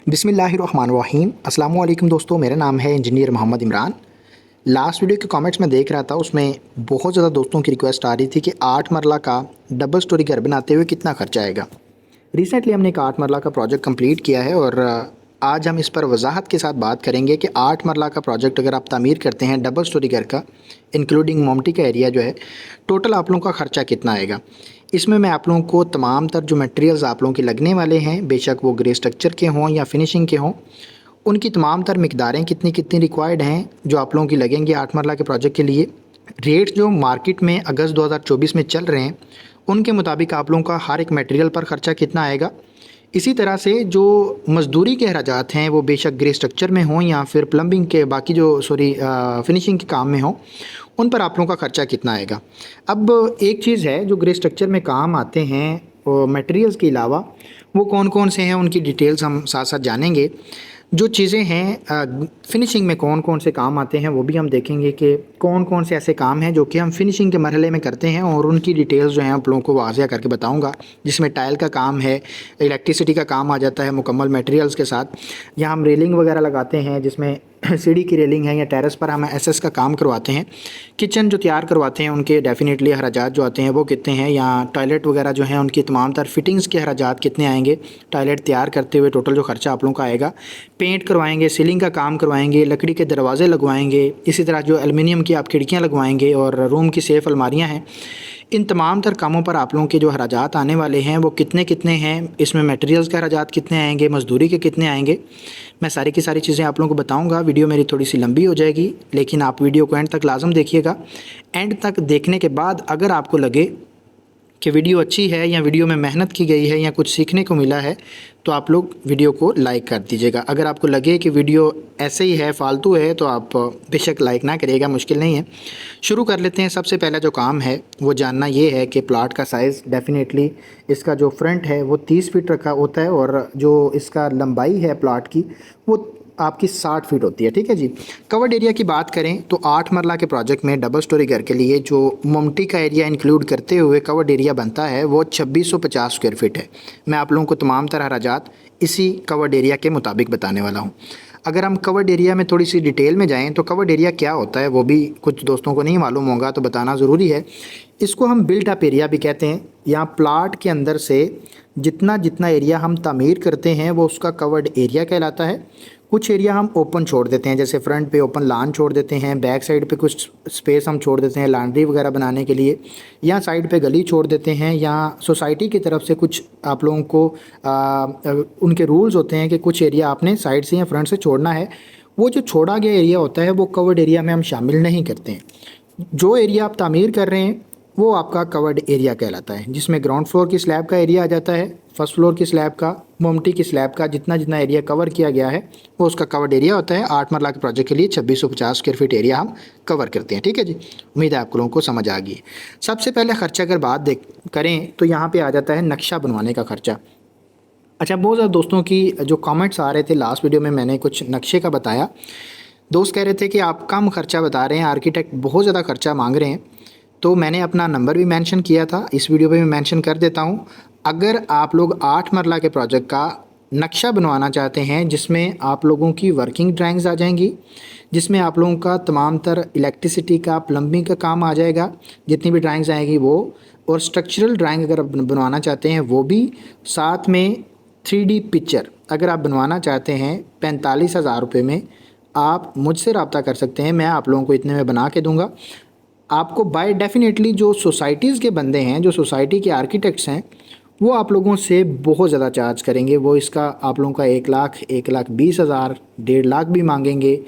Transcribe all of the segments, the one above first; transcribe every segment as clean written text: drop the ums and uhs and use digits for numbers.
बिस्मिल्लाहिर्रहमानिर्रहीम। अस्सलाम वालेकुम दोस्तों, मेरा नाम है engineer Mohammad Imran. Last video के कमेंट्स में देख रहा था, उसमें बहुत ज़्यादा दोस्तों की रिक्वेस्ट आ रही थी कि 8 मरला का डबल स्टोरी घर बनाते हुए कितना खर्चा आएगा। रिसेंटली हमने एक 8 मरला का प्रोजेक्ट कंप्लीट किया है और आज हम इस पर वजाहत के साथ बात करेंगे कि 8 मरला का प्रोजेक्ट अगर आप तामीर करते हैं डबल स्टोरी घर का, इंक्लूडिंग मोमटी का एरिया जो है, टोटल आप लोगों का ख़र्चा कितना आएगा। इसमें मैं आप लोगों को तमाम तर जो मटेरियल्स आप लोगों के लगने वाले हैं, बेशक वो ग्रे स्ट्रक्चर के हों या फिनिशिंग के हों, उनकी तमाम तर मिकदारें कितनी कितनी रिक्वायर्ड हैं जो आप लोगों की लगेंगी 8 मरला के प्रोजेक्ट के लिए। रेट जो मार्केट में अगस्त 2024 में चल रहे हैं, उनके मुताबिक आप लोगों का हर एक मटेरियल पर ख़र्चा कितना आएगा। इसी तरह से जो मज़दूरी के अखराजात हैं, वो बेशक ग्रे स्ट्रक्चर में हों या फिर प्लम्बिंग के बाकी जो फिनिशिंग के काम में हों, उन पर आप लोगों का ख़र्चा कितना आएगा। अब एक चीज़ है जो ग्रे स्ट्रक्चर में काम आते हैं मटेरियल्स के अलावा, वो कौन कौन से हैं उनकी डिटेल्स हम साथ साथ जानेंगे। जो चीज़ें हैं फिनिशिंग में कौन कौन से काम आते हैं वो भी हम देखेंगे कि कौन कौन से ऐसे काम हैं जो कि हम फिनिशिंग के मरहले में करते हैं, और उनकी डिटेल्स जो हैं आप लोगों को वाज़िया करके बताऊंगा। जिसमें टाइल का काम है, इलेक्ट्रिसिटी का काम आ जाता है मुकम्मल मटेरियल्स के साथ। यहाँ हम रेलिंग वगैरह लगाते हैं, जिसमें सीढ़ी की रेलिंग है या टेरेस पर हम एसएस का काम करवाते हैं। किचन जो तैयार करवाते हैं उनके डेफिनेटली अखराजात जो आते हैं वो कितने हैं, या टॉयलेट वगैरह जो हैं उनकी तमाम तर फिटिंग्स के अखराजात कितने आएंगे। टॉयलेट तैयार करते हुए टोटल जो खर्चा आप लोगों का आएगा। पेंट करवाएंगे, सीलिंग का काम करवाएंगे, लकड़ी के दरवाजे लगवाएंगे, इसी तरह जो एलुमिनियम की आप खिड़कियाँ लगवाएंगे और रूम की सेफ़ अलमारियाँ हैं। इन तमाम तर कामों पर आप लोगों के जो अखराजात आने वाले हैं वो कितने कितने हैं, इसमें मटेरियल्स के अखराजात कितने आएंगे, मजदूरी के कितने आएंगे, मैं सारी की सारी चीज़ें आप लोगों को बताऊंगा। वीडियो मेरी थोड़ी सी लंबी हो जाएगी, लेकिन आप वीडियो को एंड तक लाजम देखिएगा। एंड तक देखने के बाद अगर आपको लगे कि वीडियो अच्छी है या वीडियो में मेहनत की गई है या कुछ सीखने को मिला है, तो आप लोग वीडियो को लाइक कर दीजिएगा। अगर आपको लगे कि वीडियो ऐसे ही है, फालतू है, तो आप बेशक लाइक ना करिएगा, मुश्किल नहीं है। शुरू कर लेते हैं। सबसे पहला जो काम है वो जानना ये है कि प्लाट का साइज़ डेफिनेटली इसका जो फ्रंट है वो 30 फीट रखा होता है, और जो इसका लंबाई है प्लाट की वो आपकी 60 फीट होती है। ठीक है जी। कवर्ड एरिया की बात करें तो 8 मरला के प्रोजेक्ट में डबल स्टोरी घर के लिए जो मोमटी का एरिया इंक्लूड करते हुए कवर्ड एरिया बनता है वो 2650 स्क्वायर फीट है। मैं आप लोगों को तमाम तरह अखराजात इसी कवर्ड एरिया के मुताबिक बताने वाला हूँ। अगर हम कवर्ड एरिया में थोड़ी सी डिटेल में जाएँ तो कवर्ड एरिया क्या होता है वो भी कुछ दोस्तों को नहीं मालूम होगा, तो बताना ज़रूरी है। इसको हम बिल्ट अप एरिया भी कहते हैं। यहाँ प्लाट के अंदर से जितना जितना एरिया हम तामीर करते हैं वो उसका कवर्ड एरिया कहलाता है। कुछ एरिया हम ओपन छोड़ देते हैं, जैसे फ्रंट पे ओपन लान छोड़ देते हैं, बैक साइड पे कुछ स्पेस हम छोड़ देते हैं लॉन्ड्री वगैरह बनाने के लिए, या साइड पे गली छोड़ देते हैं, या सोसाइटी की तरफ से कुछ आप लोगों को उनके रूल्स होते हैं कि कुछ एरिया आपने साइड से या फ्रंट से छोड़ना है। वो जो छोड़ा गया एरिया होता है वो कवर्ड एरिया में हम शामिल नहीं करते हैं। जो एरिया आप तामीर कर रहे हैं वो आपका कवर्ड एरिया कहलाता है, जिसमें ग्राउंड फ्लोर की स्लैब का एरिया आ जाता है, फर्स्ट फ्लोर की स्लैब का, मोमटी की स्लैब का, जितना जितना एरिया कवर किया गया है वो उसका कवर्ड एरिया होता है। 8 मरला के प्रोजेक्ट के लिए 2650 स्क्वायर फीट एरिया हम कवर करते हैं। ठीक है जी। उम्मीद है आप लोगों को समझ आ गई। सबसे पहले खर्चा अगर बात करें तो यहाँ पर आ जाता है नक्शा बनवाने का खर्चा। अच्छा, बहुत ज़्यादा दोस्तों की जो कमेंट्स आ रहे थे, लास्ट वीडियो में मैंने कुछ नक्शे का बताया, दोस्त कह रहे थे कि आप कम खर्चा बता रहे हैं, आर्किटेक्ट बहुत ज़्यादा खर्चा मांग रहे हैं। तो मैंने अपना नंबर भी मेंशन किया था, इस वीडियो पे मैं मेंशन कर देता हूँ। अगर आप लोग 8 मरला के प्रोजेक्ट का नक्शा बनवाना चाहते हैं जिसमें आप लोगों की वर्किंग ड्राइंग्स आ जाएंगी, जिसमें आप लोगों का तमाम तर इलेक्ट्रिसिटी का, प्लम्बिंग का काम आ जाएगा, जितनी भी ड्राइंग्स आएंगी वो, और स्ट्रक्चरल ड्राइंग अगर आप बनवाना चाहते हैं वो भी, साथ में 3D पिक्चर अगर आप बनवाना चाहते हैं 45,000 रुपये में, आप मुझसे रब्ता कर सकते हैं। मैं आप लोगों को इतने में बना के दूँगा। आपको बाय डेफिनेटली जो सोसाइटीज़ के बंदे हैं, जो सोसाइटी के आर्किटेक्ट्स हैं, वो आप लोगों से बहुत ज़्यादा चार्ज करेंगे। वो इसका आप लोगों का 1 लाख, 1,20,000, 1.5 लाख भी मांगेंगे,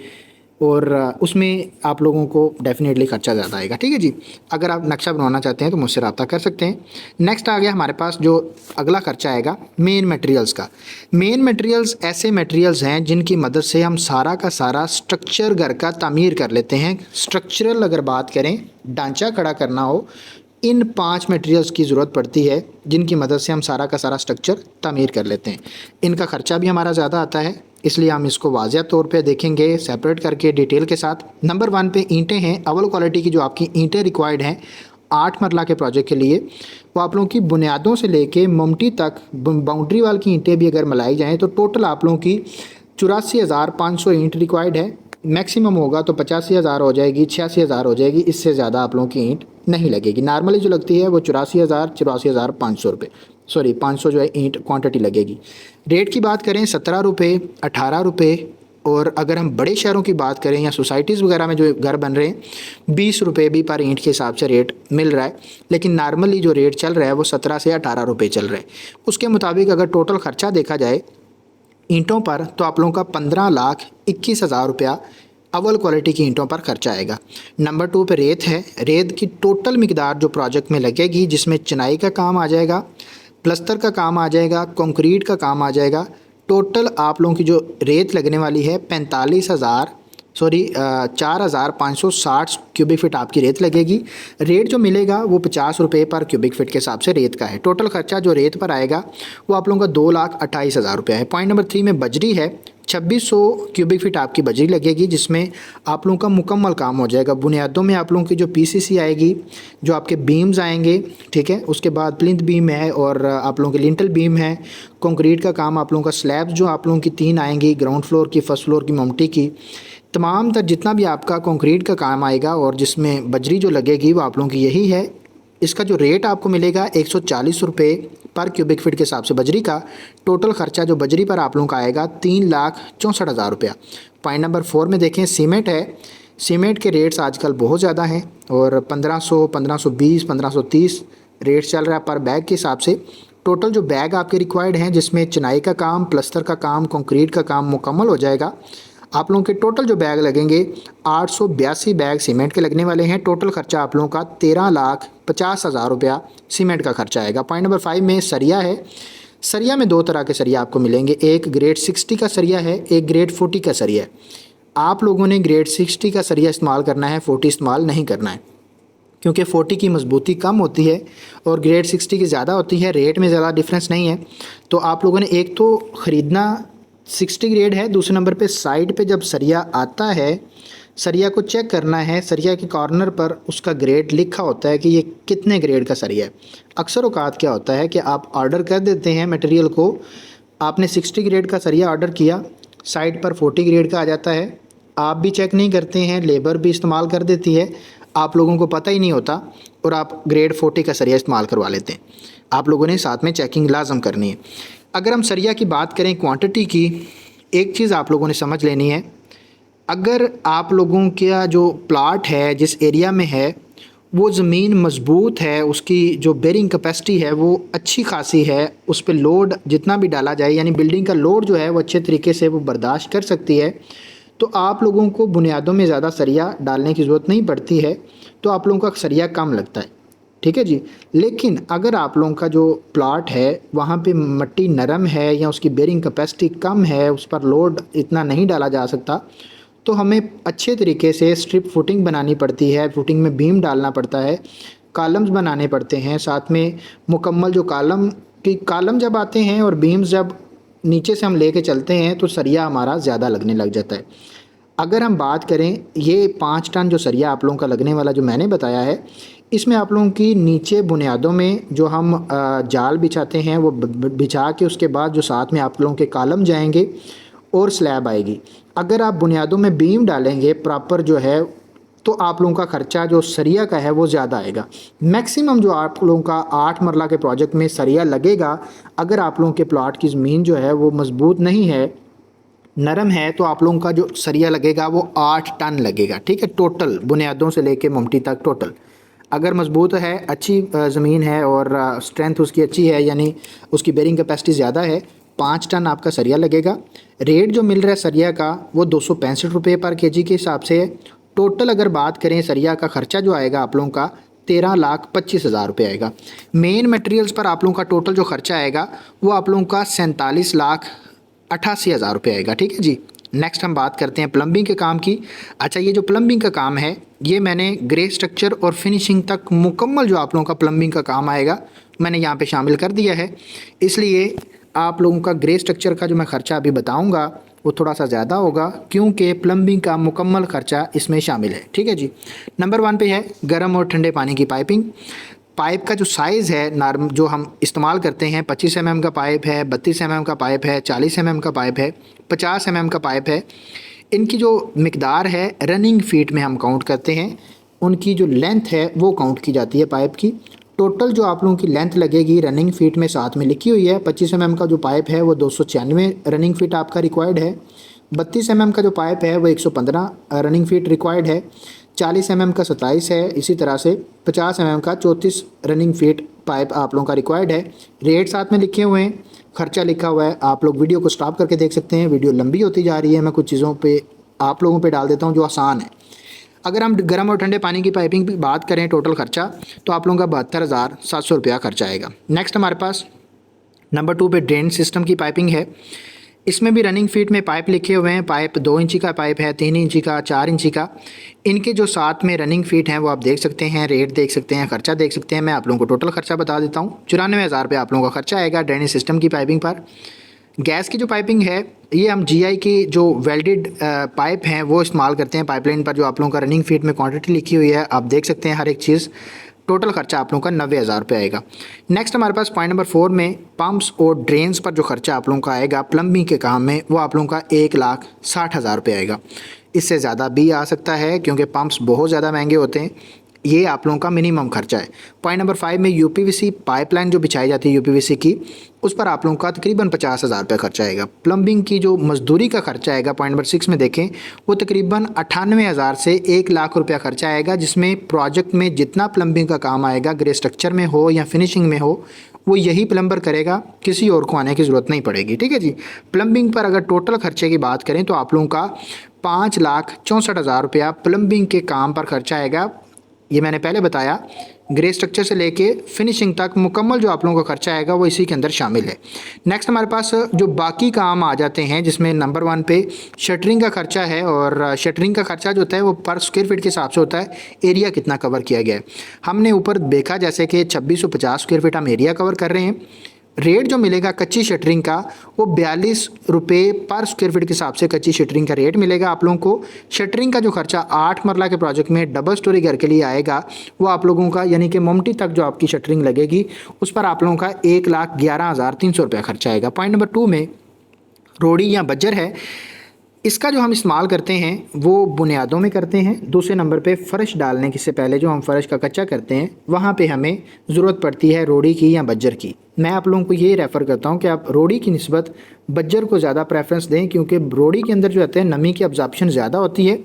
और उसमें आप लोगों को डेफिनेटली ख़र्चा ज़्यादा आएगा। ठीक है जी। अगर आप नक्शा बनवाना चाहते हैं तो मुझसे रब्ता कर सकते हैं। नेक्स्ट आ गया हमारे पास जो अगला खर्चा आएगा मेन मटेरियल्स का। मेन मटेरियल्स ऐसे मटेरियल्स हैं जिनकी मदद से हम सारा का सारा स्ट्रक्चर घर का तामीर कर लेते हैं। स्ट्रक्चरल अगर बात करें, ढांचा खड़ा करना हो, इन 5 मटेरियल्स की ज़रूरत पड़ती है जिनकी मदद से हम सारा का सारा स्ट्रक्चर तामीर कर लेते हैं। इनका ख़र्चा भी हमारा ज़्यादा आता है, इसलिए हम इसको वाज़िया तौर पे देखेंगे सेपरेट करके डिटेल के साथ। नंबर 1 पे ईंटें हैं। अव्वल क्वालिटी की जो आपकी ईंटें रिक्वायर्ड हैं 8 मरला के प्रोजेक्ट के लिए, वो आप लोगों की बुनियादों से लेके ममटी तक बाउंड्री वाल की ईंटें भी अगर मिलाई जाएँ तो टोटल आप लोगों की 84,500 ईंट रिक्वायर्ड है। मैक्सिमम होगा तो 85,000 हो जाएगी, 86,000 हो जाएगी, इससे ज़्यादा आप लोगों की ईंट नहीं लगेगी। नॉर्मली जो लगती है वो 84,500 रुपये, सॉरी 500 जो है ईंट क्वांटिटी लगेगी। रेट की बात करें 17 रुपये, 18 रुपये, और अगर हम बड़े शहरों की बात करें या सोसाइटीज़ वगैरह में जो घर बन रहे हैं 20 रुपये भी पर ईंट के हिसाब से रेट मिल रहा है। लेकिन नॉर्मली जो रेट चल रहा है वो 17 से 18 रुपये चल रहा है। उसके मुताबिक अगर टोटल ख़र्चा देखा जाए ईंटों पर तो आप लोगों का 15,21,000 रुपया अव्वल क्वालिटी की ईंटों पर खर्चा आएगा। नंबर 2 पे रेत है। रेत की टोटल मिकदार जो प्रोजेक्ट में लगेगी, जिसमें चिनाई का काम आ जाएगा, प्लस्तर का काम आ जाएगा, कंक्रीट का काम आ जाएगा, टोटल आप लोगों की जो रेत लगने वाली है 4,560 क्यूबिक फ़िट आपकी रेत लगेगी। रेट जो मिलेगा वो 50 रुपये पर क्यूबिक फ़िट के हिसाब से रेत का है। टोटल खर्चा जो रेत पर आएगा वो आप लोगों का 2,28,000 रुपया है। पॉइंट नंबर 3 में बजरी है। 2600 क्यूबिक फ़िट आपकी बजरी लगेगी, जिसमें आप लोगों का मुकम्मल काम हो जाएगा। बुनियादों में आप लोगों की जो पीसीसी आएगी, जो आपके बीम्स आएंगे, ठीक है, उसके बाद प्लिंथ बीम है और आप लोगों के लिंटल बीम है, कंक्रीट का काम आप लोगों का, स्लैब्स जो आप लोगों की 3 आएंगी, ग्राउंड फ्लोर की, फर्स्ट फ्लोर की, ममटी की, तमाम तर जितना भी आपका कंक्रीट का काम आएगा और जिसमें बजरी जो लगेगी वो आप लोगों की यही है। इसका जो रेट आपको मिलेगा 140 रुपये पर क्यूबिक फ़िट के हिसाब से बजरी का। टोटल खर्चा जो बजरी पर आप लोगों का आएगा 3,64,000 रुपया। पॉइंट नंबर 4 में देखें सीमेंट है। सीमेंट के रेट्स आजकल बहुत ज़्यादा हैं और 1500, 1520, 1530 रेट चल रहा है पर बैग के हिसाब से। टोटल जो बैग आपके रिक्वायर्ड हैं, जिसमें चिनाई का काम, प्लस्तर का काम, कंक्रीट का काम मुकम्मल हो जाएगा, आप लोगों के टोटल जो बैग लगेंगे 882 बैग सीमेंट के लगने वाले हैं। टोटल खर्चा आप लोगों का 13,50,000 रुपया सीमेंट का खर्चा आएगा। पॉइंट नंबर 5 में सरिया है। सरिया में 2 तरह के सरिया आपको मिलेंगे, एक ग्रेड 60 का सरिया है, एक ग्रेड 40 का सरिया है। आप लोगों ने ग्रेड 60 का सरिया इस्तेमाल करना है, 40 इस्तेमाल नहीं करना है, क्योंकि 40 की मजबूती कम होती है और ग्रेड 60 की ज़्यादा होती है। रेट में ज़्यादा डिफरेंस नहीं है। तो आप लोगों ने एक तो ख़रीदना 60 ग्रेड है, दूसरे नंबर पे साइड पे जब सरिया आता है, सरिया को चेक करना है। सरिया के कॉर्नर पर उसका ग्रेड लिखा होता है कि ये कितने ग्रेड का सरिया है। अक्सर औकात क्या होता है कि आप ऑर्डर कर देते हैं मटेरियल को, आपने 60 ग्रेड का सरिया ऑर्डर किया, साइड पर 40 ग्रेड का आ जाता है, आप भी चेक नहीं करते हैं, लेबर भी इस्तेमाल कर देती है, आप लोगों को पता ही नहीं होता और आप ग्रेड 40 का सरिया इस्तेमाल करवा लेते हैं। आप लोगों ने साथ में चेकिंग लाजम करनी है। अगर हम सरिया की बात करें क्वांटिटी की, एक चीज़ आप लोगों ने समझ लेनी है, अगर आप लोगों का जो प्लाट है, जिस एरिया में है, वो ज़मीन मज़बूत है, उसकी जो बेरिंग कैपेसिटी है वो अच्छी खासी है, उस पर लोड जितना भी डाला जाए, यानी बिल्डिंग का लोड जो है वो अच्छे तरीके से वो बर्दाश्त कर सकती है, तो आप लोगों को बुनियादों में ज़्यादा सरिया डालने की ज़रूरत नहीं पड़ती है। तो आप लोगों का सरिया कम लगता है, ठीक है जी। लेकिन अगर आप लोगों का जो प्लाट है वहाँ पे मिट्टी नरम है या उसकी बेरिंग कैपेसिटी कम है, उस पर लोड इतना नहीं डाला जा सकता, तो हमें अच्छे तरीके से स्ट्रिप फुटिंग बनानी पड़ती है। फुटिंग में बीम डालना पड़ता है, कॉलम्स बनाने पड़ते हैं, साथ में मुकम्मल जो कॉलम जब आते हैं और बीम्स जब नीचे से हम लेके चलते हैं तो सरिया हमारा ज़्यादा लगने लग जाता है। अगर हम बात करें ये 5 टन जो सरिया आप लोगों का लगने वाला जो मैंने बताया है, इसमें आप लोगों की नीचे बुनियादों में जो हम जाल बिछाते हैं वो बिछा के उसके बाद जो साथ में आप लोगों के कॉलम जाएंगे और स्लैब आएगी। अगर आप बुनियादों में बीम डालेंगे प्रॉपर जो है, तो आप लोगों का ख़र्चा जो सरिया का है वो ज़्यादा आएगा। मैक्सिमम जो आप लोगों का 8 मरला के प्रोजेक्ट में सरिया लगेगा, अगर आप लोगों के प्लॉट की ज़मीन जो है वो मज़बूत नहीं है, नरम है, तो आप लोगों का जो सरिया लगेगा वो 8 टन लगेगा, ठीक है, टोटल बुनियादों से लेके ममटी तक टोटल। अगर मज़बूत है, अच्छी ज़मीन है और स्ट्रेंथ उसकी अच्छी है, यानी उसकी बेरिंग कैपेसिटी ज़्यादा है, 5 टन आपका सरिया लगेगा। रेट जो मिल रहा है सरिया का वो 265 रुपये पर केजी के हिसाब से है। टोटल अगर बात करें सरिया का ख़र्चा जो आएगा आप लोगों का 13,25,000 रुपये आएगा। मेन मटेरियल्स पर आप लोगों का टोटल जो खर्चा आएगा वो आप लोगों का 47,88,000 रुपये आएगा, ठीक है जी। नेक्स्ट हम बात करते हैं प्लम्बिंग के काम की। अच्छा, ये जो प्लम्बिंग का काम है ये मैंने ग्रे स्ट्रक्चर और फिनिशिंग तक मुकम्मल जो आप लोगों का प्लम्बिंग का काम आएगा मैंने यहाँ पे शामिल कर दिया है। इसलिए आप लोगों का ग्रे स्ट्रक्चर का जो मैं ख़र्चा अभी बताऊँगा वो थोड़ा सा ज़्यादा होगा, क्योंकि प्लम्बिंग का मुकम्मल खर्चा इसमें शामिल है। ठीक है जी। नंबर 1 पे है गर्म और ठंडे पानी की पाइपिंग। पाइप का जो साइज़ है नॉर्म जो हम इस्तेमाल करते हैं, 25 mm का पाइप है, 32 mm का पाइप है, 40 mm का पाइप है, 50 mm का पाइप है। इनकी जो मिकदार है रनिंग फीट में हम काउंट करते हैं। उनकी जो लेंथ है वो काउंट की जाती है पाइप की। टोटल जो आप लोगों की लेंथ लगेगी रनिंग फीट में साथ में लिखी हुई है। 25 mm का जो पाइप है वो 296 रनिंग फीट आपका रिक्वायर्ड है। 32 mm का जो पाइप है वो 115 रनिंग फीट रिक्वायर्ड है। 40 mm का 27 है। इसी तरह से 50 mm का 34 रनिंग फीट पाइप आप लोगों का रिक्वायर्ड है। रेट साथ में लिखे हुए हैं, खर्चा लिखा हुआ है। आप लोग वीडियो को स्टॉप करके देख सकते हैं, वीडियो लंबी होती जा रही है। मैं कुछ चीज़ों पे आप लोगों पे डाल देता हूँ जो आसान है। अगर हम गर्म और ठंडे पानी की पाइपिंग की बात करें टोटल खर्चा, तो आप लोगों का 72,700 रुपया खर्चा आएगा। नेक्स्ट हमारे पास नंबर 2 पे ड्रेन सिस्टम की पाइपिंग है। इसमें भी रनिंग फीट में पाइप लिखे हुए हैं। पाइप 2 इंची का पाइप है, 3 इंची का, 4 इंची का। इनके जो साथ में रनिंग फीट हैं वो आप देख सकते हैं, रेट देख सकते हैं, खर्चा देख सकते हैं। मैं आप लोगों को टोटल खर्चा बता देता हूँ। 94,000 रुपये आप लोगों का खर्चा आएगा ड्रेनेज सिस्टम की पाइपिंग पर। गैस की जो पाइपिंग है ये हम GI की जो वेल्डेड पाइप हैं वो इस्तेमाल करते हैं। पाइपलाइन पर जो आप लोगों का रनिंग फीट में क्वांटिटी लिखी हुई है आप देख सकते हैं हर एक चीज़। टोटल खर्चा आप लोगों का 90,000 रुपये आएगा। नेक्स्ट हमारे पास पॉइंट नंबर 4 में पंप्स और ड्रेन्स पर जो खर्चा आप लोगों का आएगा प्लम्बिंग के काम में, वो आप लोगों का 1,60,000 रुपये आएगा। इससे ज़्यादा भी आ सकता है क्योंकि पंप्स बहुत ज़्यादा महंगे होते हैं। ये आप लोगों का मिनिमम खर्चा है। पॉइंट नंबर 5 में UPVC पाइपलाइन जो बिछाई जाती है UPVC की, उस पर आप लोगों का तकरीबन 50,000 रुपये खर्चा आएगा। प्लम्बिंग की जो मजदूरी का खर्चा आएगा पॉइंट नंबर 6 में देखें, वो तकरीबन 98,000 से 1,00,000 रुपया खर्चा आएगा, जिसमें प्रोजेक्ट में जितना प्लम्बिंग का काम आएगा, ग्रे स्ट्रक्चर में हो या फिनिशिंग में हो, वो यही प्लम्बर करेगा, किसी और को आने की ज़रूरत नहीं पड़ेगी। ठीक है जी। प्लम्बिंग पर अगर टोटल खर्चे की बात करें तो आप लोगों का 5,64,000 रुपया प्लम्बिंग के काम पर खर्चा आएगा। ये मैंने पहले बताया, ग्रे स्ट्रक्चर से लेके फिनिशिंग तक मुकम्मल जो आप लोगों का खर्चा आएगा वो इसी के अंदर शामिल है। नेक्स्ट हमारे पास जो बाकी काम आ जाते हैं, जिसमें नंबर 1 पे शटरिंग का खर्चा है। और शटरिंग का खर्चा जो होता है वो पर स्क्वायर फीट के हिसाब से होता है, एरिया कितना कवर किया गया है। हमने ऊपर देखा जैसे कि 2650 स्क्वायर फीट हम एरिया कवर कर रहे हैं। रेट जो मिलेगा कच्ची शटरिंग का वो 42 रुपये पर स्क्वायर फीट के हिसाब से कच्ची शटरिंग का रेट मिलेगा आप लोगों को। शटरिंग का जो खर्चा 8 मरला के प्रोजेक्ट में डबल स्टोरी घर के लिए आएगा वो आप लोगों का, यानी कि ममटी तक जो आपकी शटरिंग लगेगी उस पर आप लोगों का 1,11,300 रुपया खर्चा आएगा। पॉइंट नंबर 2 में रोड़ी या बज्जर है। इसका जो हम इस्तेमाल करते हैं वो बुनियादों में करते हैं। दूसरे नंबर पे फ़र्श डालने से पहले जो हम फ़र्श का कच्चा करते हैं वहाँ पे हमें ज़रूरत पड़ती है रोड़ी की या बज्जर की। मैं आप लोगों को ये रेफ़र करता हूँ कि आप रोड़ी की निस्बत बज्जर को ज़्यादा प्रेफरेंस दें, क्योंकि रोड़ी के अंदर जो होता है नमी की अब्जॉर्प्शन ज़्यादा होती है,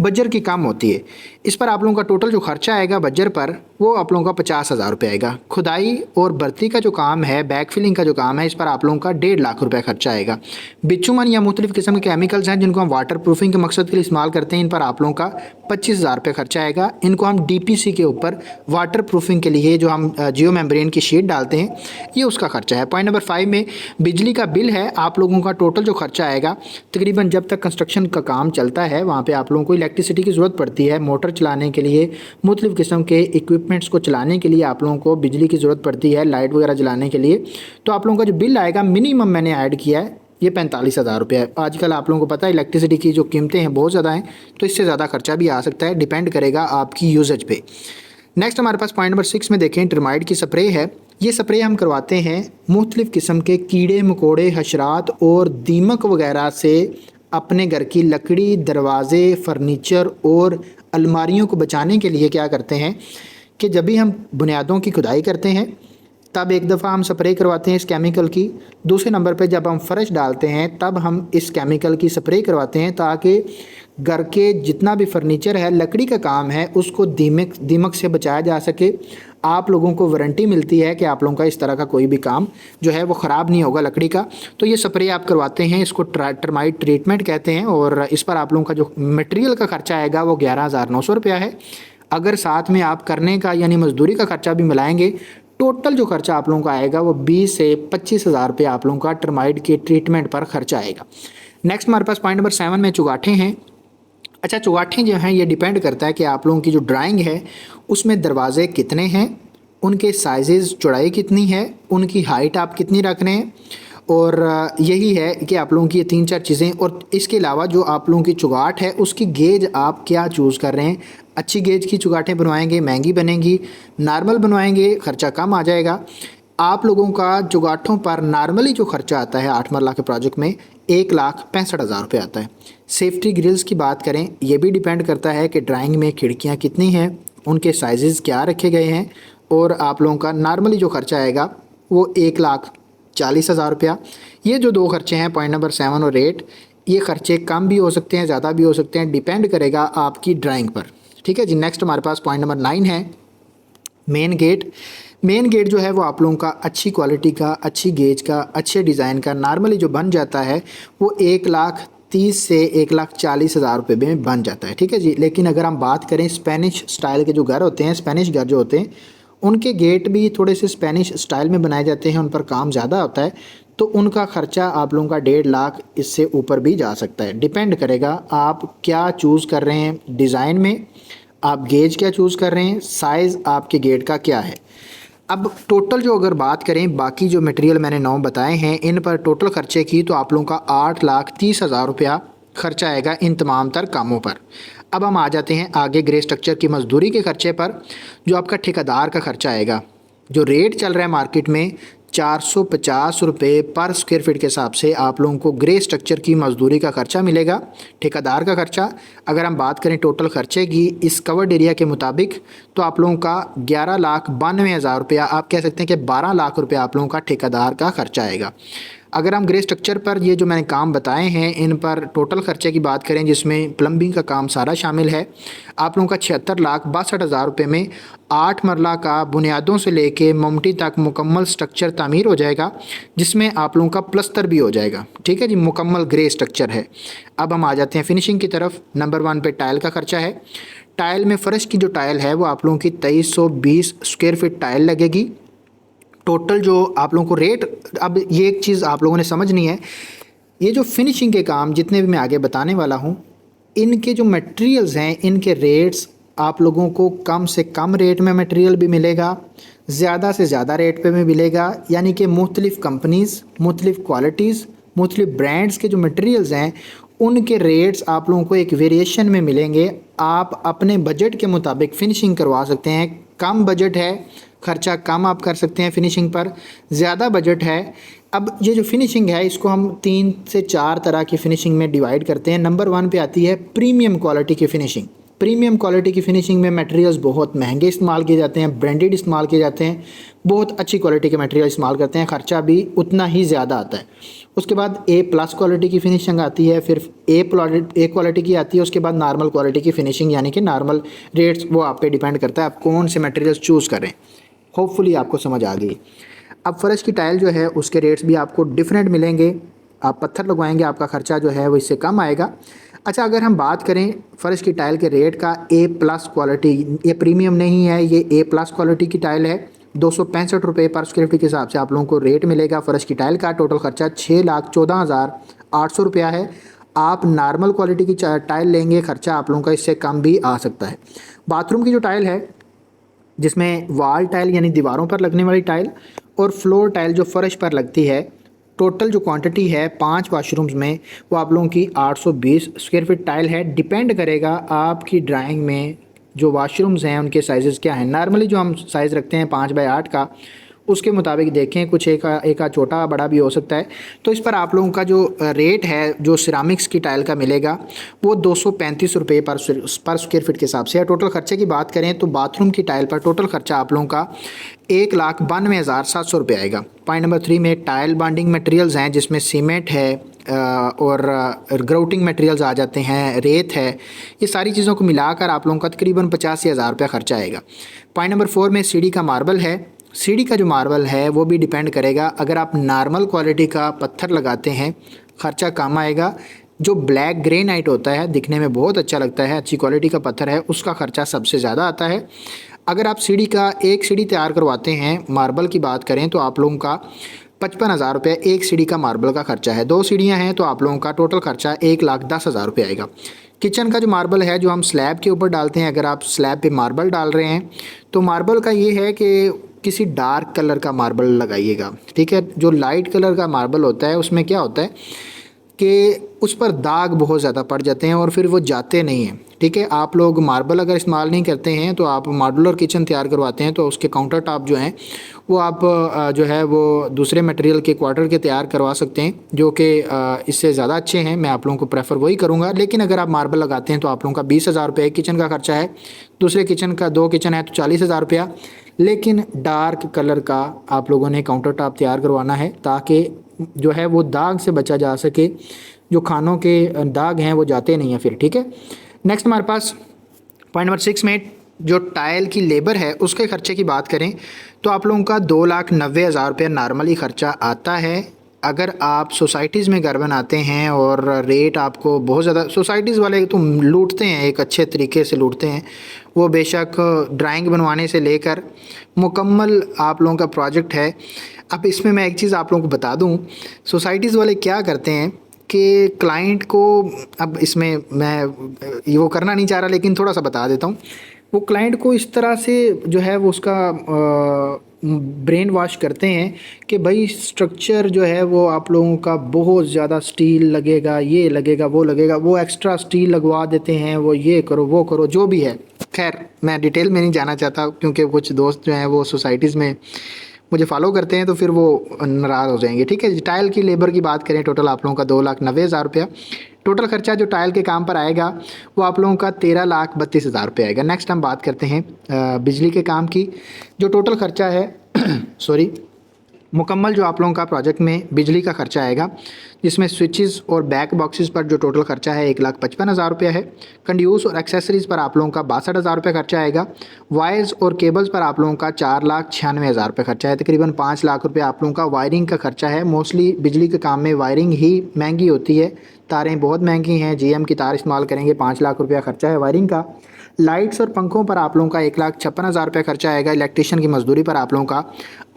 बज्जर की कम होती है। इस पर आप लोगों का टोटल जो खर्चा आएगा बज्जर पर वो आप लोगों का 50,000 रुपये आएगा। खुदाई और भर्ती का जो काम है, बैक फिलिंग का जो काम है, इस पर आप लोगों का 1,50,000 रुपये खर्चा आएगा। बिचुमन या मुख्तलिफ़ किस्म के केमिकल्स हैं जिनको हम वाटर प्रूफिंग के मकसद के लिए इस्तेमाल करते हैं, इन पर आप लोगों का 25,000 रुपये खर्चा आएगा। इनको हम DPC के ऊपर वाटर प्रूफिंग के लिए जो हम जियो मेम्ब्रेन की शीट डालते हैं, ये उसका खर्चा है। पॉइंट नंबर 5 में बिजली का बिल है। आप लोगों का टोटल जो खर्चा आएगा तकरीबन जब तक कंस्ट्रक्शन का काम चलता है वहाँ पे आप लोगों को इलेक्ट्रिसिटी की ज़रूरत पड़ती है, मोटर चलाने के लिए, मुख्तलिफ़ किस्म के इक्विपमेंट्स को चलाने के लिए आप लोगों को बिजली की ज़रूरत पड़ती है, लाइट वगैरह जलाने के लिए। तो आप लोगों का जो बिल आएगा मिनिमम मैंने ऐड किया है ये 45,000 रुपये है। आजकल आप लोगों को पता है इलेक्ट्रिसिटी की जो कीमतें हैं बहुत ज़्यादा हैं, तो इससे ज़्यादा खर्चा भी आ सकता है, डिपेंड करेगा आपकी यूजेज पे। नेक्स्ट हमारे पास पॉइंट नंबर 6 में देखें, टर्माइट की स्प्रे है। ये स्प्रे हम करवाते हैं मुख्तलिफ़ किस्म के कीड़े मकोड़े, हशरात और दीमक वगैरह से अपने घर की लकड़ी, दरवाज़े, फर्नीचर और अलमारियों को बचाने के लिए क्या करते हैं कि जब भी हम बुनियादों की खुदाई करते हैं तब एक दफ़ा हम स्प्रे करवाते हैं इस केमिकल की। दूसरे नंबर पे जब हम फ़र्श डालते हैं तब हम इस केमिकल की स्प्रे करवाते हैं, ताकि घर के जितना भी फर्नीचर है, लकड़ी का काम है, उसको दीमक से बचाया जा सके। आप लोगों को वारंटी मिलती है कि आप लोगों का इस तरह का कोई भी काम जो है वो ख़राब नहीं होगा लकड़ी का। तो ये स्प्रे आप करवाते हैं, इसको टर्माइट ट्रीटमेंट कहते हैं। और इस पर आप लोगों का जो मटेरियल का खर्चा आएगा वो 11,900 रुपया है। अगर साथ में आप करने का यानी मजदूरी का खर्चा भी मिलाएंगे, टोटल जो खर्चा आप लोगों का आएगा वो 20 से 25,000 रुपये आप लोगों का टर्माइट के ट्रीटमेंट पर खर्चा आएगा। नेक्स्ट हमारे पास पॉइंट नंबर 7 में चुगाठें हैं। अच्छा, चुगाठें जो हैं ये डिपेंड करता है कि आप लोगों की जो ड्राइंग है उसमें दरवाजे कितने हैं, उनके साइजेस, चौड़ाई कितनी है, उनकी हाइट आप कितनी रख रहे हैं और यही है कि आप लोगों की ये 3-4 चीज़ें। और इसके अलावा जो आप लोगों की चुगाट है उसकी गेज आप क्या चूज़ कर रहे हैं। अच्छी गेज की चुगाटें बनवाएंगे महंगी बनेंगी, नॉर्मल बनवाएंगे खर्चा कम आ जाएगा। आप लोगों का चुगाठों पर नॉर्मली जो खर्चा आता है 8 मरला के प्रोजेक्ट में 1,65,000 रुपये आता है। सेफ्टी ग्रिल्स की बात करें, ये भी डिपेंड करता है कि ड्राइंग में खिड़कियाँ कितनी हैं, उनके साइजेस क्या रखे गए हैं, और आप लोगों का नॉर्मली जो खर्चा आएगा वो 1,40,000 रुपया। ये जो 2 खर्चे हैं पॉइंट नंबर 7 और 8, ये खर्चे कम भी हो सकते हैं, ज़्यादा भी हो सकते हैं, डिपेंड करेगा आपकी ड्राइंग पर। ठीक है जी। नेक्स्ट हमारे पास पॉइंट नंबर 9 है मेन गेट। मेन गेट जो है वो आप लोगों का अच्छी क्वालिटी का, अच्छी गेज का, अच्छे डिज़ाइन का नॉर्मली जो बन जाता है वो 1,30,000 से 1,40,000 रुपये में बन जाता है। ठीक है जी। लेकिन अगर हम बात करें स्पेनिश स्टाइल के जो घर होते हैं, स्पेनिश घर जो होते हैं, उनके गेट भी थोड़े से स्पेनिश स्टाइल में बनाए जाते हैं, उन पर काम ज़्यादा होता है, तो उनका ख़र्चा आप लोगों का 1.5 लाख इससे ऊपर भी जा सकता है। डिपेंड करेगा आप क्या चूज़ कर रहे हैं डिज़ाइन में, आप गेज क्या चूज़ कर रहे हैं, साइज़ आपके गेट का क्या है। अब टोटल जो अगर बात करें बाकी जो मटेरियल मैंने 9 बताए हैं इन पर टोटल खर्चे की, तो आप लोगों का 8,30,000 रुपया खर्चा आएगा इन तमाम तर कामों पर। अब हम आ जाते हैं आगे ग्रे स्ट्रक्चर की मजदूरी के खर्चे पर। जो आपका ठेकेदार का खर्चा आएगा, जो रेट चल रहा है मार्केट में 450 रुपये पर स्क्वायर फीट के हिसाब से आप लोगों को ग्रे स्ट्रक्चर की मजदूरी का खर्चा मिलेगा। ठेकेदार का खर्चा अगर हम बात करें टोटल खर्चे की इस कवर्ड एरिया के मुताबिक, तो आप लोगों का 11,92,000 रुपया, आप कह सकते हैं कि 12 लाख रुपया आप लोगों का ठेकेदार का खर्चा आएगा। अगर हम ग्रे स्ट्रक्चर पर ये जो मैंने काम बताए हैं इन पर टोटल खर्चे की बात करें, जिसमें प्लम्बिंग का काम सारा शामिल है, आप लोगों का 76,62,000 रुपये में 8 मरला का बुनियादों से लेके ममटी तक मुकम्मल स्ट्रक्चर तामीर हो जाएगा, जिसमें आप लोगों का प्लस्तर भी हो जाएगा। ठीक है जी। मुकम्मल ग्रे स्ट्रक्चर है। अब हम आ जाते हैं फिनिशिंग की तरफ। नंबर 1 पे टाइल का खर्चा है। टाइल में फ़र्श की जो टाइल है वो आप लोगों की 2320 स्क्वायर फीट टाइल लगेगी। टोटल जो आप लोगों को रेट, अब ये एक चीज़ आप लोगों ने समझनी है, ये जो फिनिशिंग के काम जितने भी मैं आगे बताने वाला हूँ, इनके जो मटेरियल्स हैं इनके रेट्स आप लोगों को कम से कम रेट में मटेरियल भी मिलेगा, ज़्यादा से ज़्यादा रेट पे भी मिलेगा। यानी कि मुख्तलिफ़ कंपनीज़, मुख्तलिफ़ क्वालिटीज़, मुख्तलिफ़ ब्रांड्स के जो मटेरियल्स हैं उनके रेट्स आप लोगों को एक वेरिएशन में मिलेंगे। आप अपने बजट के मुताबिक फ़िनिशिंग करवा सकते हैं। कम बजट है, खर्चा कम आप कर सकते हैं फिनिशिंग पर। ज़्यादा बजट है, अब ये जो फिनिशिंग है इसको हम 3 से 4 तरह की फ़िनिशिंग में डिवाइड करते हैं। नंबर 1 पे आती है प्रीमियम क्वालिटी की फ़िनिशिंग। प्रीमियम क्वालिटी की फ़िनिशिंग में मटेरियल्स बहुत महंगे इस्तेमाल किए जाते हैं, ब्रांडेड इस्तेमाल किए जाते हैं, बहुत अच्छी क्वालिटी के मटेरियल इस्तेमाल करते हैं, ख़र्चा भी उतना ही ज़्यादा आता है। उसके बाद ए प्लस क्वालिटी की फ़िनिशिंग आती है, फिर ए क्वालिटी की आती है, उसके बाद नॉर्मल क्वालिटी की फ़िनिशिंग, यानी कि नॉर्मल रेट्स वो आप पे डिपेंड करता है आप कौन से मटेरियल्स चूज़ करें। होपफुली आपको समझ आ गई। अब फ़र्श की टाइल जो है उसके रेट्स भी आपको डिफरेंट मिलेंगे। आप पत्थर लगवाएंगे, आपका ख़र्चा जो है वो इससे कम आएगा। अच्छा, अगर हम बात करें फ़र्श की टाइल के रेट का, ए प्लस क्वालिटी, ये प्रीमियम नहीं है, ये ए प्लस क्वालिटी की टाइल है। 265 रुपये पर स्क्वायर फीट के हिसाब से आप लोगों को रेट मिलेगा फ़र्श की टाइल का। टोटल खर्चा 6,14,800 रुपया है। आप नॉर्मल क्वालिटी की टाइल लेंगे, ख़र्चा आप लोगों का इससे कम भी आ सकता है। बाथरूम की जो टाइल है, जिसमें वाल टाइल यानी दीवारों पर लगने वाली टाइल और फ्लोर टाइल जो फ़र्श पर लगती है, टोटल जो क्वांटिटी है 5 वाशरूम्स में वो आप लोगों की 820 स्क्वायर फीट टाइल है। डिपेंड करेगा आपकी ड्राइंग में जो वाशरूम्स हैं उनके साइज़ क्या हैं। नॉर्मली जो हम साइज़ रखते हैं 5x8 का, उसके मुताबिक देखें, कुछ एक छोटा बड़ा भी हो सकता है। तो इस पर आप लोगों का जो रेट है जो सिरामिक्स की टाइल का मिलेगा वो 235 रुपये पर स्क्वायर फीट के हिसाब से है। टोटल खर्चे की बात करें तो बाथरूम की टाइल पर टोटल खर्चा आप लोगों का 1,92,700 रुपये आएगा। पॉइंट नंबर 3 में टाइल बॉन्डिंग मटेरियल्स हैं, जिसमें सीमेंट है और ग्राउटिंग मटेरियल्स आ जाते हैं, रेत है। ये सारी चीज़ों को मिलाकर आप लोगों का तकरीबन 85,000 रुपया खर्चा आएगा। पॉइंट नंबर 4 में सीढ़ी का मार्बल है। सीढ़ी का जो मार्बल है वो भी डिपेंड करेगा, अगर आप नॉर्मल क्वालिटी का पत्थर लगाते हैं खर्चा कम आएगा। जो ब्लैक ग्रेनाइट होता है, दिखने में बहुत अच्छा लगता है, अच्छी क्वालिटी का पत्थर है, उसका खर्चा सबसे ज़्यादा आता है। अगर आप सीढ़ी का एक सीढ़ी तैयार करवाते हैं, मार्बल की बात करें तो आप लोगों का 55,000 रुपये एक सीढ़ी का मार्बल का खर्चा है। 2 सीढ़ियाँ हैं तो आप लोगों का टोटल खर्चा 1,10,000 रुपये आएगा। किचन का जो मार्बल है जो हम स्लैब के ऊपर डालते हैं, अगर आप स्लैब पे मार्बल डाल रहे हैं तो मार्बल का ये है कि किसी डार्क कलर का मार्बल लगाइएगा, ठीक है। जो लाइट कलर का मार्बल होता है उसमें क्या होता है कि उस पर दाग बहुत ज़्यादा पड़ जाते हैं और फिर वो जाते नहीं हैं, ठीक है। आप लोग मार्बल अगर इस्तेमाल नहीं करते हैं तो आप मॉड्यूलर किचन तैयार करवाते हैं तो उसके काउंटर टॉप जो हैं वो आप जो है वो दूसरे मटेरियल के क्वार्टर के तैयार करवा सकते हैं, जो कि इससे ज़्यादा अच्छे हैं। मैं आप लोगों को प्रेफर वही करूँगा। लेकिन अगर आप मार्बल लगाते हैं तो आप लोगों का 20,000 रुपये एक किचन का खर्चा है, दूसरे किचन का 2 किचन है तो 40,000 रुपया। लेकिन डार्क कलर का आप लोगों ने काउंटर टॉप तैयार करवाना है ताकि जो है वो दाग से बचा जा सके। जो खानों के दाग हैं वो जाते नहीं हैं फिर, ठीक है। नेक्स्ट हमारे पास पॉइंट नंबर 6 में जो टाइल की लेबर है उसके खर्चे की बात करें तो आप लोगों का 2,90,000 रुपये नॉर्मली ख़र्चा आता है। अगर आप सोसाइटीज़ में घर बनाते हैं और रेट आपको बहुत ज़्यादा, सोसाइटीज़ वाले तो लूटते हैं, एक अच्छे तरीके से लूटते हैं। वो बेशक ड्राइंग बनवाने से लेकर मुकम्मल आप लोगों का प्रोजेक्ट है। अब इसमें मैं एक चीज़ आप लोगों को बता दूं, सोसाइटीज़ वाले क्या करते हैं कि क्लाइंट को, अब इसमें मैं ये वो करना नहीं चाह रहा लेकिन थोड़ा सा बता देता हूँ, वो क्लाइंट को इस तरह से जो है वो उसका ब्रेन वॉश करते हैं कि भाई स्ट्रक्चर जो है वो आप लोगों का बहुत ज़्यादा स्टील लगेगा, ये लगेगा, वो लगेगा, वो एक्स्ट्रा स्टील लगवा देते हैं, वो ये करो वो करो जो भी है। खैर मैं डिटेल में नहीं जाना चाहता क्योंकि कुछ दोस्त जो हैं वो सोसाइटीज़ में मुझे फॉलो करते हैं तो फिर वो नाराज़ हो जाएंगे, ठीक है। टाइल की लेबर की बात करें टोटल आप लोगों का 2,90,000 रुपया टोटल खर्चा जो टाइल के काम पर आएगा वो आप लोगों का 13,32,000 रुपये आएगा। नेक्स्ट हम बात करते हैं बिजली के काम की। जो टोटल खर्चा है सॉरी मुकम्मल जो आप लोगों का प्रोजेक्ट में बिजली का खर्चा आएगा, जिसमें स्विचेस और बैक बॉक्सेस पर जो टोटल खर्चा है 1,55,000 रुपया है। कंड्यूस और एक्सेसरीज़ पर आप लोगों का 62,000 रुपये खर्चा आएगा। वायर्स और केबल्स पर आप लोगों का 4,96,000 रुपये खर्चा है। तकरीबन 5 लाख रुपये आप लोगों का वायरिंग का खर्चा है। मोस्टली बिजली के काम में वायरिंग ही महंगी होती है, तारें बहुत महंगी हैं, GM की तार इस्तेमाल करेंगे, 5 लाख रुपया खर्चा है वायरिंग का। लाइट्स और पंखों पर आप लोगों का 1,56,000 रुपये खर्चा आएगा। इलेक्ट्रिशियन की मजदूरी पर आप लोगों का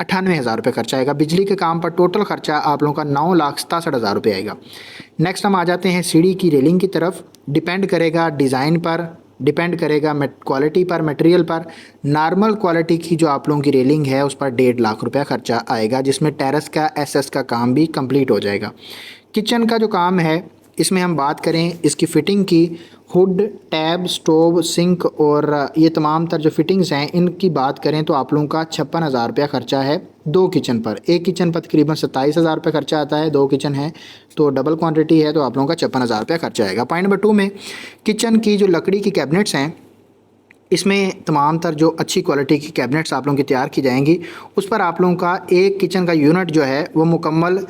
98,000 रुपये खर्चा आएगा। बिजली के काम पर टोटल खर्चा आप लोगों का 9,67,000 रुपये आएगा। नेक्स्ट हम आ जाते हैं सीढ़ी की रेलिंग की तरफ। डिपेंड करेगा डिज़ाइन पर, डिपेंड करेगा क्वालिटी पर, मटेरियल पर। नॉर्मल क्वालिटी की जो आप लोगों की रेलिंग है उस पर 1.5 लाख रुपया खर्चा आएगा, जिसमें टेरेस का SS का काम भी कंप्लीट हो जाएगा। किचन का जो काम है इसमें हम बात करें इसकी फ़िटिंग की, हुड, टैब, स्टोव, सिंक और ये तमाम तर जो फिटिंग्स हैं इनकी बात करें तो आप लोगों का 56,000 रुपया खर्चा है 2 किचन पर। एक किचन पर तकरीबन 27,000 रुपये खर्चा आता है, 2 किचन है तो डबल क्वांटिटी है तो आप लोगों का 56,000 रुपया खर्चा आएगा। पॉइंट नंबर 2 में किचन की जो लकड़ी की कैबिनेट्स हैं इसमें तमाम तर जो अच्छी क्वालिटी की कैबिनेट्स आप लोगों की तैयार की जाएंगी। उस पर आप लोगों का एक किचन का यूनिट जो है वो मुकम्मल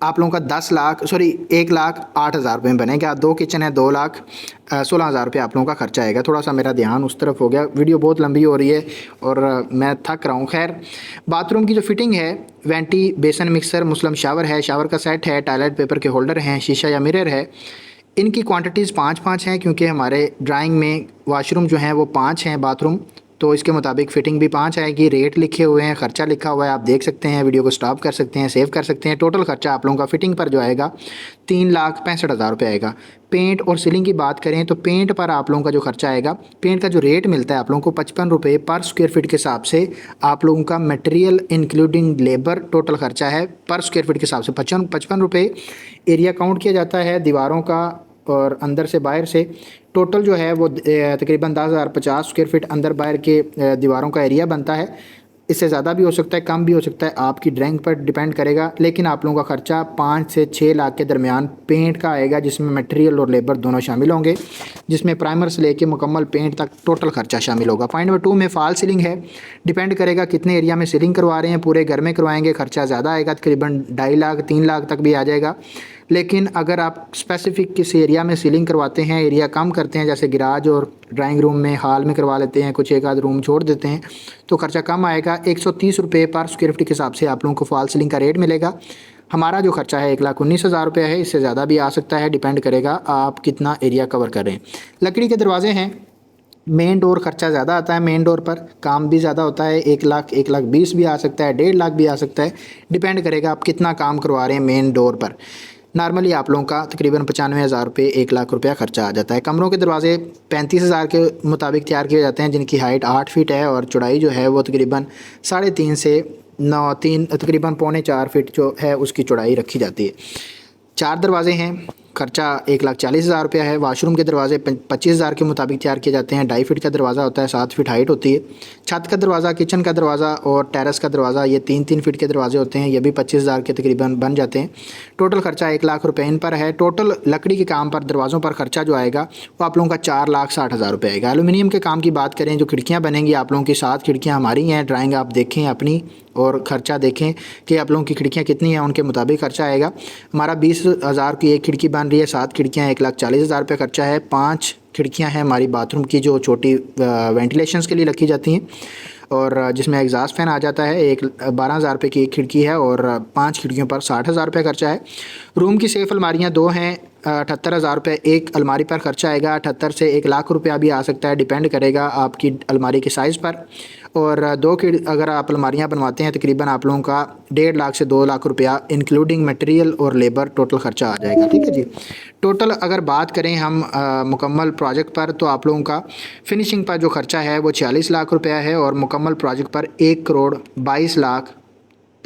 आप लोगों का 1,08,000 रुपये में बनेगा। 2 किचन है, 2,16,000 रुपये आप लोगों का खर्चा आएगा। थोड़ा सा मेरा ध्यान उस तरफ हो गया, वीडियो बहुत लंबी हो रही है और मैं थक रहा हूँ। खैर बाथरूम की जो फिटिंग है, वेंटी, बेसन मिक्सर, मुस्लिम शावर है, शावर का सेट है, टॉयलेट पेपर के होल्डर हैं, शीशा या मिरर है। इनकी क्वांटिटीज़ 5-5 हैं क्योंकि हमारे ड्राइंग में वाशरूम जो हैं वो 5 हैं बाथरूम, तो इसके मुताबिक फ़िटिंग भी 5 आएगी। रेट लिखे हुए हैं, ख़र्चा लिखा हुआ है, आप देख सकते हैं, वीडियो को स्टॉप कर सकते हैं, सेव कर सकते हैं। टोटल ख़र्चा आप लोगों का फ़िटिंग पर जो आएगा 3,65,000 रुपये आएगा। पेंट और सीलिंग की बात करें तो पेंट पर आप लोगों का जो खर्चा आएगा, पेंट का जो रेट मिलता है आप लोगों को 55 रुपये पर स्क्वायर फीट के हिसाब से आप लोगों का मटेरियल इंक्लूडिंग लेबर टोटल खर्चा है पर स्क्वायर फीट के हिसाब से 55 रुपये। एरिया काउंट किया जाता है दीवारों का और अंदर से बाहर से, टोटल जो है वो तकरीबन 10,050 स्क्वायर फीट अंदर बाहर के दीवारों का एरिया बनता है। इससे ज़्यादा भी हो सकता है, कम भी हो सकता है, आपकी ड्राइंग पर डिपेंड करेगा। लेकिन आप लोगों का ख़र्चा 5 से 6 लाख के दरमियान पेंट का आएगा, जिसमें मटेरियल और लेबर दोनों शामिल होंगे, जिसमें प्राइमर से लेके मुकम्मल पेंट तक टोटल ख़र्चा शामिल होगा। पॉइंट नंबर 2 में फॉल सीलिंग है। डिपेंड करेगा कितने एरिया में सीलिंग करवा रहे हैं, पूरे घर में करवाएंगे ख़र्चा ज़्यादा आएगा, तकरीबन 2.5 लाख 3 लाख तक भी आ जाएगा। लेकिन अगर आप स्पेसिफिक किस एरिया में सीलिंग करवाते हैं, एरिया कम करते हैं, जैसे गिराज और ड्राइंग रूम में, हॉल में करवा लेते हैं, कुछ एक आध रूम छोड़ देते हैं, तो खर्चा कम आएगा। 130 रुपये पर स्क्वायर फीट के हिसाब से आप लोगों को फॉल सीलिंग का रेट मिलेगा। हमारा जो खर्चा है 1,19,000 रुपये है, इससे ज़्यादा भी आ सकता है, डिपेंड करेगा आप कितना एरिया कवर कर रहे हैं। लकड़ी के दरवाजे हैं, मेन डोर खर्चा ज़्यादा आता है, मेन डोर पर काम भी ज़्यादा होता है, 1 लाख 1,20,000 भी आ सकता है, 1.5 लाख भी आ सकता है, डिपेंड करेगा आप कितना काम करवा रहे हैं मेन डोर पर। नॉर्मली आप लोगों का तकरीबन 95,000 रुपये 1 लाख रुपया खर्चा आ जाता है। कमरों के दरवाजे 35,000 के मुताबिक तैयार किए जाते हैं, जिनकी हाइट 8 फीट है और चौड़ाई जो है वो तकरीबन 3.5 से 3 तकरीबन 3.25 फीट जो है उसकी चौड़ाई रखी जाती है। 4 दरवाजे हैं, खर्चा 1,40,000 रुपया है। वाशरूम के दरवाजे 25,000 के मुताबिक तैयार किए जाते हैं। 2.5 फीट का दरवाज़ा होता है, 7 फीट हाइट होती है। छत का दरवाज़ा, किचन का दरवाज़ा और टेरेस का दरवाज़ा, ये 3-3 फीट के दरवाजे होते हैं, ये भी 25,000 के तकरीबन बन जाते हैं। टोटल खर्चा 1 लाख रुपये इन पर है। टोटल लकड़ी के काम पर, दरवाज़ों पर खर्चा जो आएगा वो आप लोगों का 4,60,000 रुपये आएगा। एलुमिनियम के काम की बात करें, जो खिड़कियाँ बनेंगी आप लोगों की 7 खिड़कियाँ हमारी हैं। ड्राइंग आप देखें अपनी और ख़र्चा देखें कि आप लोगों की खिड़कियाँ कितनी हैं, उनके मुताबिक खर्चा आएगा। हमारा 20,000 की एक खिड़की बन रही है, 7 खिड़कियाँ, 1,40,000 रुपये खर्चा है। 5 खिड़कियाँ हैं हमारी बाथरूम की जो छोटी वेंटिलेशंस के लिए रखी जाती हैं और जिसमें एग्जॉस्ट फैन आ जाता है। 12,000 रुपये की एक खिड़की है और 5 खिड़कियों पर 60,000 रुपये खर्चा है। रूम की सेफ अलमारियाँ 2 हैं, 78,000 रुपये एक अलमारी पर खर्चा आएगा। 78 से 1 लाख रुपया भी आ सकता है, डिपेंड करेगा आपकी अलमारी के साइज़ पर। और 2 अगर आप अलमारियाँ बनवाते हैं तकरीबन आप लोगों का 1.5 लाख से 2 लाख रुपया इंक्लूडिंग मटेरियल और लेबर टोटल खर्चा आ जाएगा। ठीक है जी। टोटल अगर बात करें हम मुकम्मल प्रोजेक्ट पर, तो आप लोगों का फिनिशिंग पर जो खर्चा है वो 46 लाख रुपया है और मुकम्मल प्रोजेक्ट पर 1,22,00,000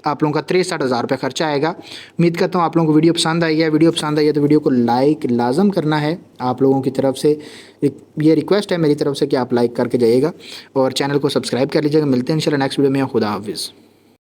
आप लोगों का 63,000 रुपये खर्चा आएगा। उम्मीद करता हूँ आप लोगों को वीडियो पसंद आई है। वीडियो पसंद आई है तो वीडियो को लाइक लाजम करना है। आप लोगों की तरफ से ये रिक्वेस्ट है मेरी तरफ से कि आप लाइक करके जाइएगा और चैनल को सब्सक्राइब कर लीजिएगा। मिलते हैं इंशाल्लाह नेक्स्ट वीडियो में। खुदा हाफिज़।